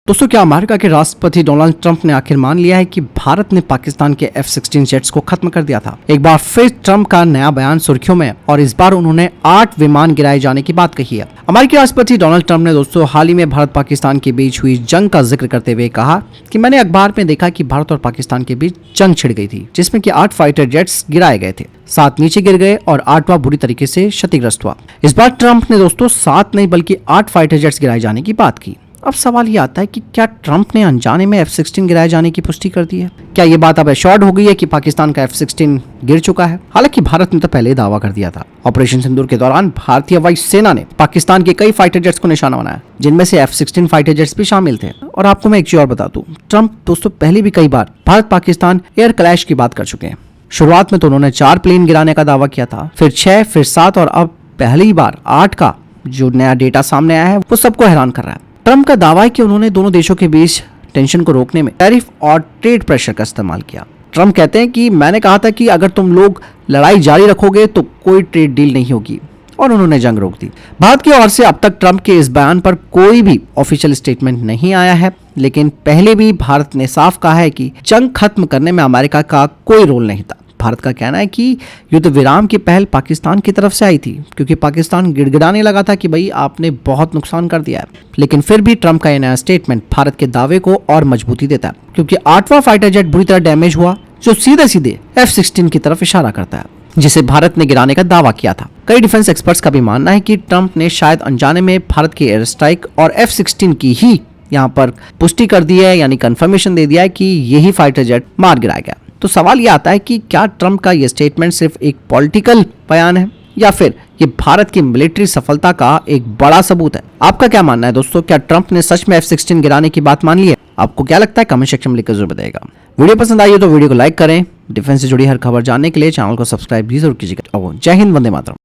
दोस्तों, क्या अमेरिका के राष्ट्रपति डोनाल्ड ट्रंप ने आखिर मान लिया है कि भारत ने पाकिस्तान के F-16 जेट्स को खत्म कर दिया था। एक बार फिर ट्रंप का नया बयान सुर्खियों में और इस बार उन्होंने 8 विमान गिराए जाने की बात कही है। अमेरिकी राष्ट्रपति डोनाल्ड ट्रंप ने दोस्तों हाल ही में भारत पाकिस्तान के बीच हुई जंग का जिक्र करते हुए कहा कि मैंने अखबार में देखा कि भारत और पाकिस्तान के बीच जंग छिड़ गई थी, जिसमें कि 8 फाइटर जेट्स गिराए गए थे, 7 नीचे गिर गए और 8वां बुरी तरीके से क्षतिग्रस्त हुआ। इस बार ट्रंप ने दोस्तों 7 नहीं बल्कि 8 फाइटर जेट्स गिराए जाने की बात की। अब सवाल ये आता है कि क्या ट्रंप ने अनजाने में F-16 गिराए जाने की पुष्टि कर दी है? क्या ये बात अब एश्योर्ड हो गई है कि पाकिस्तान का F-16 गिर चुका है? हालांकि भारत ने तो पहले ही दावा कर दिया था। ऑपरेशन सिंदूर के दौरान भारतीय वायुसेना ने पाकिस्तान के कई फाइटर जेट्स को निशाना बनाया, जिनमें से F-16 फाइटर जेट्स भी शामिल थे। और आपको मैं एक चीज और बता दूं, ट्रंप दोस्तों पहले भी कई बार भारत पाकिस्तान एयर क्लैश की बात कर चुके हैं। शुरुआत में तो उन्होंने 4 प्लेन गिराने का दावा किया था, फिर 6, फिर 7 और अब पहली बार 8 का जो नया डेटा सामने आया है वो सबको हैरान कर रहा है। ट्रंप का दावा है कि उन्होंने दोनों देशों के बीच टेंशन को रोकने में टैरिफ और ट्रेड प्रेशर का इस्तेमाल किया। ट्रंप कहते हैं कि मैंने कहा था कि अगर तुम लोग लड़ाई जारी रखोगे तो कोई ट्रेड डील नहीं होगी, और उन्होंने जंग रोक दी। भारत की ओर से अब तक ट्रंप के इस बयान पर कोई भी ऑफिशियल स्टेटमेंट नहीं आया है, लेकिन पहले भी भारत ने साफ कहा है कि जंग खत्म करने में अमेरिका का कोई रोल नहीं था। भारत का कहना है कि युद्ध विराम की पहल पाकिस्तान की तरफ से आई थी, क्योंकि पाकिस्तान गिड़गिड़ाने लगा था कि भाई आपने बहुत नुकसान कर दिया है। लेकिन फिर भी ट्रंप का यह नया स्टेटमेंट भारत के दावे को और मजबूती देता है, क्योंकि 8वां फाइटर जेट बुरी तरह डैमेज हुआ, जो सीधे सीधे F-16 की तरफ इशारा करता है, जिसे भारत ने गिराने का दावा किया था। कई डिफेंस एक्सपर्ट्स का भी मानना है कि ट्रंप ने शायद अनजाने में भारत के एयर स्ट्राइक और F-16 की ही यहाँ पर पुष्टि कर दी है, यानी कंफर्मेशन दे दिया है कि यही फाइटर जेट मार गिराया गया। तो सवाल ये आता है कि क्या ट्रंप का ये स्टेटमेंट सिर्फ एक पॉलिटिकल बयान है या फिर ये भारत की मिलिट्री सफलता का एक बड़ा सबूत है? आपका क्या मानना है दोस्तों? क्या ट्रंप ने सच में F-16 गिराने की बात मान ली है? आपको क्या लगता है? कमेंट सेक्शन में लिखकर जरूर बताइएगा। वीडियो पसंद आई हो तो वीडियो को लाइक करें। डिफेंस से जुड़ी हर खबर जानने के लिए चैनल को सब्सक्राइब भी जरूर कीजिएगा। जय हिंद, वंदे मातरम।